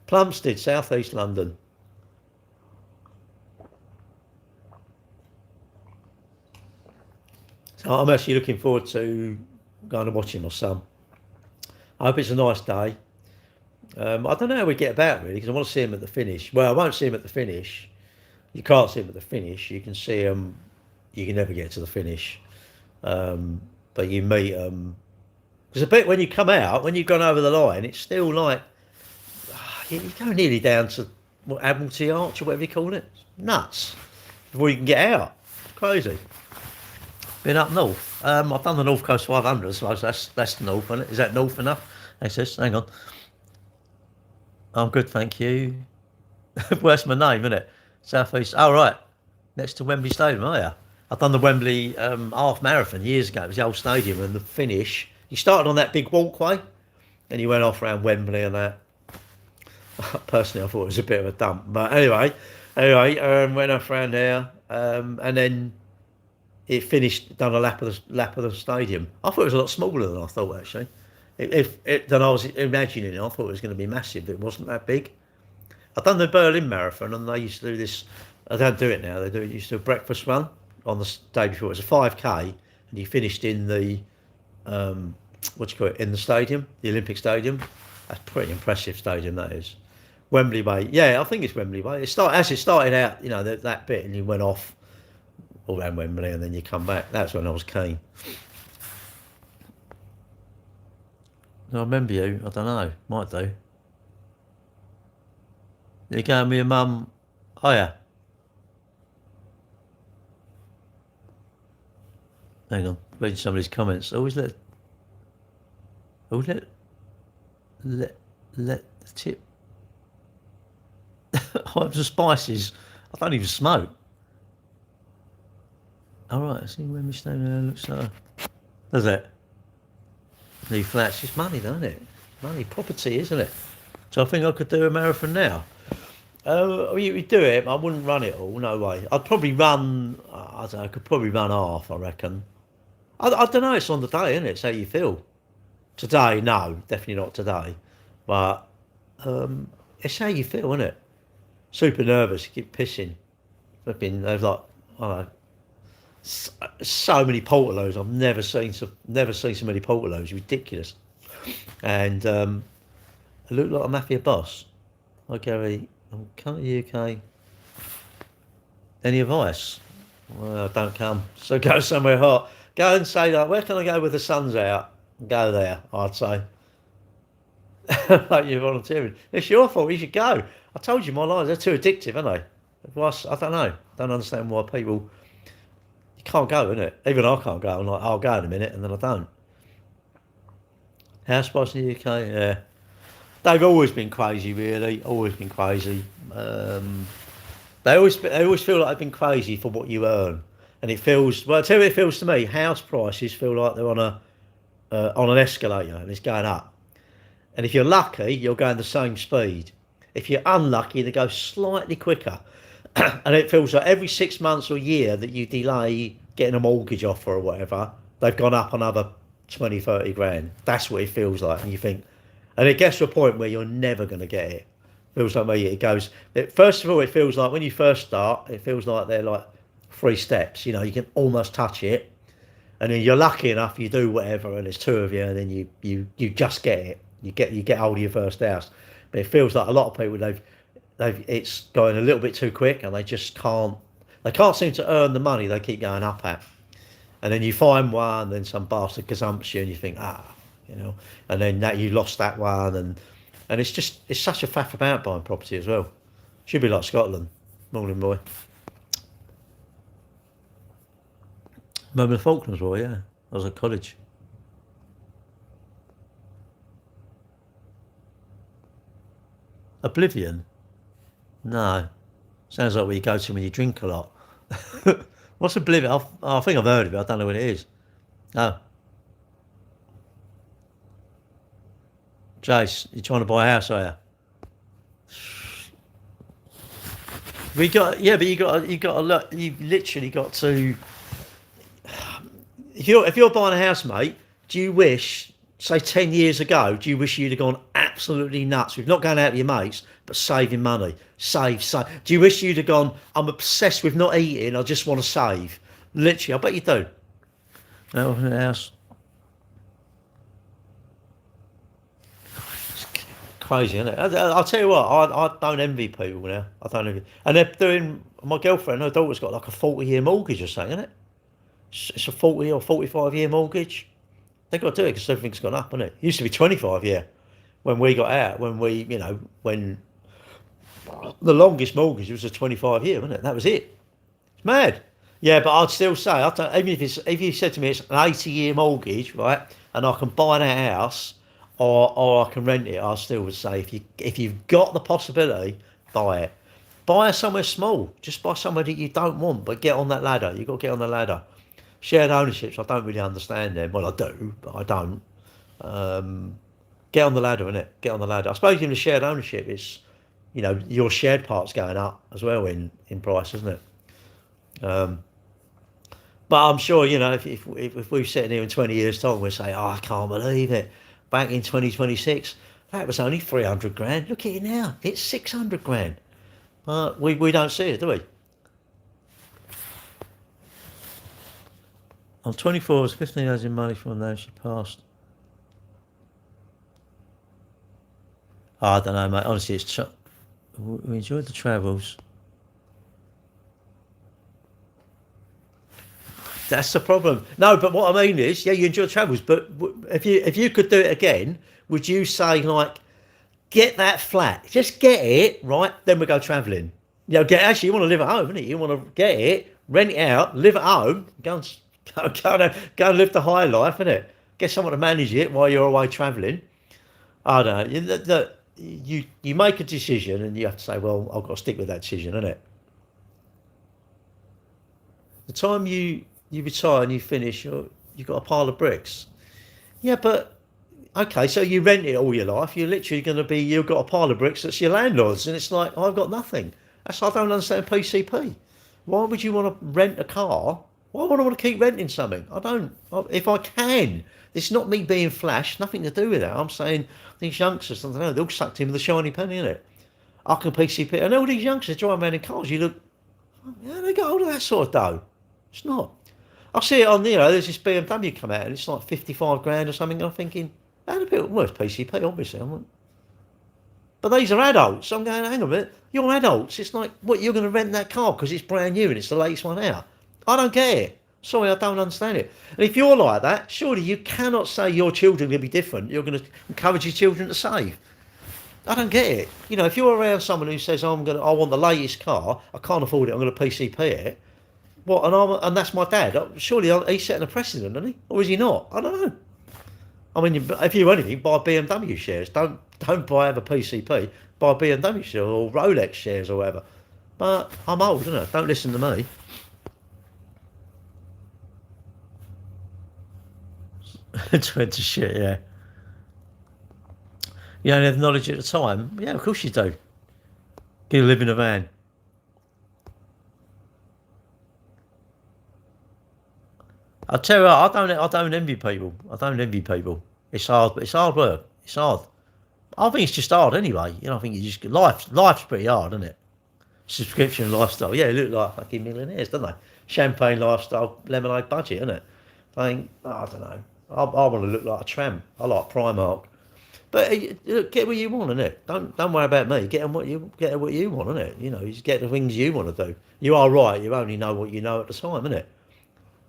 Plumstead, South East London. So I'm actually looking forward to going and watching my son. I hope it's a nice day. I don't know how we get about really because I want to see him at the finish. Well, I won't see him at the finish. You can't see him at the finish. You can see him. You can never get to the finish, but you meet him. There's a bit when you come out, when you've gone over the line, it's still like you go nearly down to what, Admiralty Arch or whatever you call it. It's nuts before you can get out. It's crazy. Been up north. I've done the North Coast 500, so that's north, isn't it? Is that north enough? Access. Hang on. I'm good, thank you. Where's my name, isn't it? South East. Oh, right. Next to Wembley Stadium, are you? I've done the Wembley half marathon years ago. It was the old stadium, and the finish. You started on that big walkway, and you went off around Wembley and that. Personally, I thought it was a bit of a dump, but anyway, went off around there, and then it finished. Done a lap of the stadium. I thought it was a lot smaller than I thought actually. Than I was imagining. I thought it was going to be massive, but it wasn't that big. I've done the Berlin Marathon, and they used to do this. I don't do it now. They used to do a breakfast run on the day before. It was a 5k, and you finished in the what do you call it, in the stadium, the Olympic Stadium. That's a pretty impressive stadium, that is. Wembley Way, yeah, I think it's Wembley Way. It started out, you know, that bit, and you went off all around Wembley, and then you come back. That's when I was keen. I remember you. I don't know. Might do. You going with your mum? Oh yeah. Hang on. Reading somebody's comments. Always let the tip. Herbs and spices. I don't even smoke. All right. I see when we stay there. Looks like. Does it? New flats. It's money, don't it? Money, property, isn't it? So I think I could do a marathon now. You do it. I wouldn't run it all. No way. I'd probably run. I don't know. I could probably run half. I reckon. I don't know. It's on the day, isn't it? It's how you feel. Today, no, definitely not today. But it's how you feel, isn't it? Super nervous. You keep pissing. There's like I don't know. So many portaloos. I've never seen so many portaloos. Ridiculous. And I look like a mafia boss. Hi Gary, I'm coming to the UK. Any advice? Well, don't come. So go somewhere hot. Go and say like, where can I go with the sun's out? Go there, I'd say. Like you're volunteering. It's your fault. You should go. I told you my lives. They're too addictive, aren't they? I don't know. Don't understand why people. You can't go, innit? Even I can't go. I'm like, I'll go in a minute, and then I don't. House price in the UK, yeah. They've always been crazy, really. Always been crazy. They always feel like they've been crazy for what you earn, and it feels. Well, I tell you, what it feels to me. House prices feel like they're on an escalator, and it's going up. And if you're lucky, you're going the same speed. If you're unlucky, they go slightly quicker. And it feels like every 6 months or a year that you delay getting a mortgage offer or whatever, they've gone up another 20, 30 grand. That's what it feels like. And you think, and it gets to a point where you're never going to get it. Feels like me. It goes, first of all, it feels like when you first start, it feels like they're like 3 steps. You know, you can almost touch it. And then you're lucky enough, you do whatever, and there's 2 of you, and then you just get it. You get hold of your first house. But it feels like a lot of people, it's going a little bit too quick, and they can't seem to earn the money they keep going up at. And then you find one, then some bastard gazumpts you, and you think, you know, and then that you lost that one, and it's such a faff about buying property as well. Should be like Scotland. Morning, boy. Remember the Falklands War, yeah. I was at college. Oblivion? No. Sounds like where you go to when you drink a lot. What's Oblivion? I think I've heard of it. I don't know what it is. Oh. Jace, you're trying to buy a house, are you? But you've literally got to. If you're buying a house, mate, do you wish, say 10 years ago, do you wish you'd have gone absolutely nuts with not going out with your mates, but saving money? Save. Do you wish you'd have gone, I'm obsessed with not eating, I just want to save? Literally, I bet you do. No, house. crazy, isn't it? I'll tell you what, I don't envy people now. I don't envy. And they're doing, my girlfriend, her daughter's got like a 40-year mortgage or something, isn't it? It's a 40 or 45-year mortgage. They've got to do it because everything's gone up, isn't it? It used to be 25 year when we got out, when the longest mortgage was a 25 year, wasn't it? That was it. It's mad. Yeah, but I'd still say, even if you said to me it's an 80-year mortgage, right, and I can buy that house or I can rent it, I still would say if you've got the possibility, buy it. Buy somewhere small. Just buy somewhere that you don't want, but get on that ladder. You've got to get on the ladder. Shared ownerships, I don't really understand them. Well, I do, but I don't. Get on the ladder, innit? Get on the ladder. I suppose in the shared ownership, it's, your shared part's going up as well in price, isn't it? But I'm sure, if we're sitting here in 20 years' time, we'll say, oh, I can't believe it. Back in 2026, that was only 300 grand. Look at it now. It's 600 grand. But we don't see it, do we? On 24, it was 15 days in money from now she passed. Oh, I don't know, mate. Honestly, we enjoyed the travels. That's the problem. No, but what I mean is, yeah, you enjoy the travels, but if you could do it again, would you say, like, get that flat, just get it, right? Then we go travelling. You want to live at home, innit? You want to get it, rent it out, live at home, go and live the high life, innit? Get someone to manage it while you're away travelling. I don't know. You make a decision and you have to say, well, I've got to stick with that decision, innit? The time you retire and you finish, you've got a pile of bricks. Yeah, but okay, so you rent it all your life. You're literally going to be, you've got a pile of bricks. That's your landlord's, and it's like, I've got nothing. I don't understand PCP. Why would you want to rent a car? Why would I want to keep renting something? I don't. If I can, it's not me being flash. Nothing to do with that. I'm saying these youngsters, I don't know, they're all sucked in with a shiny penny, innit? I can PCP. And all these youngsters driving around in cars. You look, yeah, they got all of that sort of dough. It's not. I see it on, there's this BMW come out and it's like 55 grand or something. And I'm thinking, how do people, well, it's PCP, obviously. But these are adults. I'm going, hang on a minute, you're adults. It's like, what, you're going to rent that car because it's brand new and it's the latest one out? I don't get it. Sorry, I don't understand it. And if you're like that, surely you cannot say your children are going to be different. You're going to encourage your children to save. I don't get it. If you're around someone who says, I want the latest car, I can't afford it, I'm going to PCP it. What? And that's my dad. Surely he's setting a precedent, isn't he? Or is he not? I don't know. I mean, if you anything, buy BMW shares. Don't buy a PCP. Buy BMW shares or Rolex shares or whatever. But I'm old, isn't I? Don't listen to me. It went to shit, yeah. You only have knowledge at the time. Yeah, of course you do. You live in a van. I tell you what, I don't envy people. I don't envy people. It's hard, but it's hard work. It's hard. I think it's just hard anyway. I think you just life's pretty hard, isn't it? Subscription lifestyle. Yeah, they look like fucking millionaires, don't they? Champagne lifestyle, lemonade budget, isn't it? I don't know. I want to look like a tramp. I like Primark. But get what you want, innit? Don't worry about me. Get what you want, innit? You just get the things you want to do. You are right. You only know what you know at the time, innit?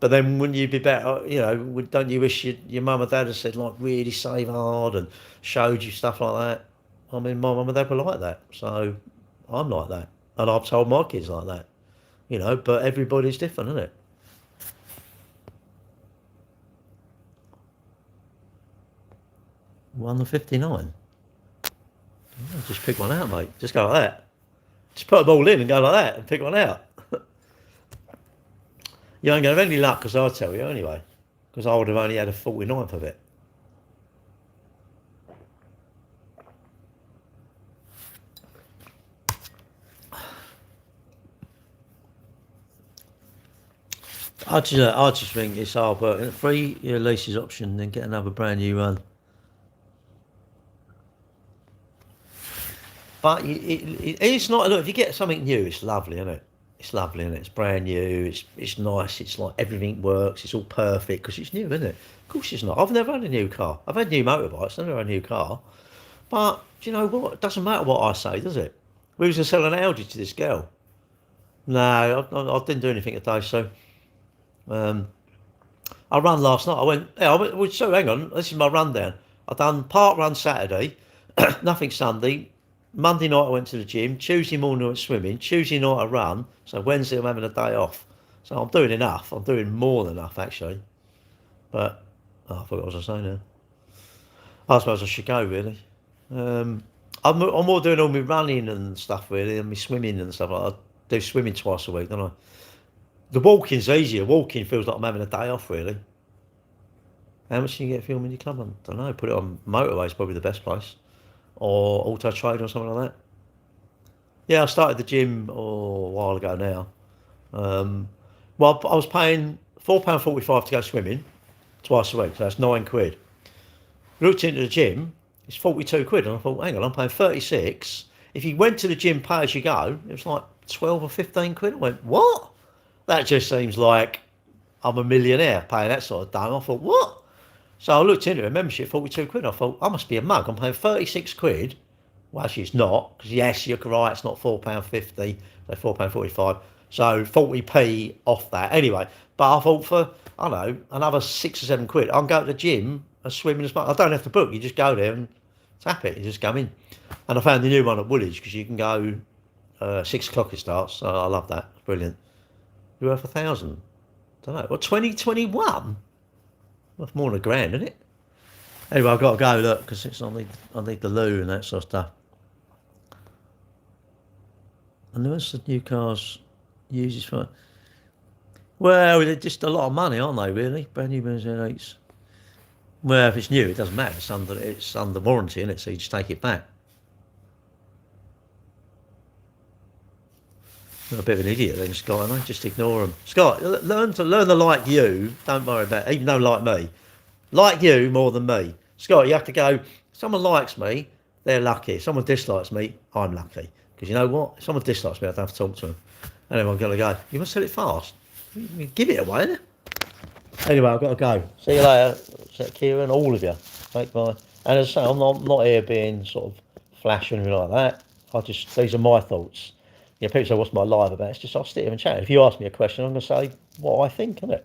But then wouldn't you be better, don't you wish your mum and dad had said, like, really save hard and showed you stuff like that? I mean, my mum and dad were like that. So I'm like that. And I've told my kids like that. But everybody's different, isn't it? One to 59. Just pick one out, mate. Just go like that. Just put them all in and go like that and pick one out. You ain't going to have any luck, because I'll tell you anyway. Because I would have only had a 49th of it. I just think it's hard work. 3-year leases option, then get another brand new one. But it's not. Look, if you get something new, it's lovely, isn't it? It's lovely, isn't it? It's brand new. It's nice. It's like everything works. It's all perfect because it's new, isn't it? Of course it's not. I've never had a new car. I've had new motorbikes. I've never had a new car. But do you know what? It doesn't matter what I say, does it? We was going to sell an Audi to this girl. No, I didn't do anything today, so I ran last night. Well, so hang on, this is my rundown. I done park run Saturday, nothing Sunday. Monday night I went to the gym. Tuesday morning I went swimming. Tuesday night I run. So Wednesday I'm having a day off. So I'm doing enough. I'm doing more than enough actually. But I forgot what I was saying now. I suppose I should go really. I'm more doing all my running and stuff really, and my swimming and stuff. I do swimming twice a week, don't I? The walking's easier. Walking feels like I'm having a day off really. How much can you get filming your club? I don't know. Put it on Motorways, probably the best place, or Auto Trade or something like that. Yeah, I started the gym a while ago now. Well, I was paying £4.45 to go swimming twice a week, so that's £9. Looked into the gym, it's 42 quid, and I thought, hang on, I'm paying 36. If you went to the gym pay as you go, it was like 12 or 15 quid. I went, what? That just seems like I'm a millionaire paying that sort of dime. I thought, what? So I looked into it, membership 42 quid. I thought, I must be a mug. I'm paying 36 quid. Well, actually, it's not, because yes, you're right, it's not £4.50, so £4.45. So 40p off that. Anyway, but I thought for, I don't know, another 6 or 7 quid, I can go to the gym and swim in as much. I don't have to book, you just go there and tap it, you just go in. And I found the new one at Woolwich, because you can go 6 o'clock it starts, so I love that, it's brilliant. You're worth 1,000. Don't know, what, 2021? Worth more than £1,000, isn't it? Anyway, I've got to go, look, because I need the loo and that sort of stuff. And the rest of the new cars uses for, well, they're just a lot of money, aren't they, really? Brand new Mercedes 8s. Well, if it's new, it doesn't matter. It's under warranty, isn't it? So you just take it back. I'm a bit of an idiot then, Scott, aren't I? Just ignore them. Scott, learn to like you. Don't worry about it, even though like me. Like you more than me. Scott, you have to go, if someone likes me, they're lucky. If someone dislikes me, I'm lucky. Because you know what? If someone dislikes me, I don't have to talk to them. Anyway, I've got to go. You must sell it fast. You give it away, innit? Anyway, I've got to go. See you later, Kieran, all of you. Take my... And as I say, I'm not here being sort of flash or anything like that. These are my thoughts. Yeah, people say, what's my live about? It's just, I'll sit here and chat. If you ask me a question, I'm going to say what I think, innit?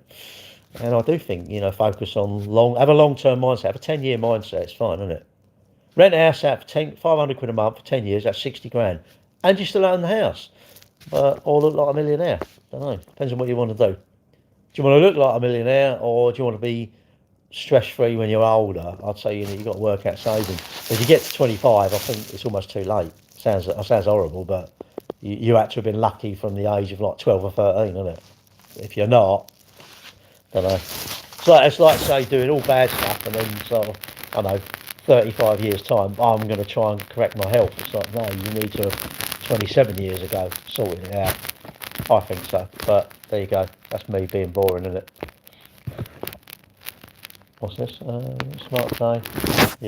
And I do think, focus on have a long-term mindset, have a 10-year mindset, it's fine, isn't it? Rent a house out for 500 quid a month for 10 years, that's 60 grand. And you still own the house. Or look like a millionaire. Don't know, depends on what you want to do. Do you want to look like a millionaire, or do you want to be stress-free when you're older? I'd say you've got to work out saving. If you get to 25, I think it's almost too late. Sounds horrible, but you had to have been lucky from the age of like 12 or 13, isn't it? If you're not, don't know. It's like say doing all bad stuff and then sort of, I don't know, 35 years time, I'm going to try and correct my health. It's like, no, you need to have 27 years ago sorting it out. I think so, but there you go. That's me being boring, isn't it? What's this? Smart day. Yeah.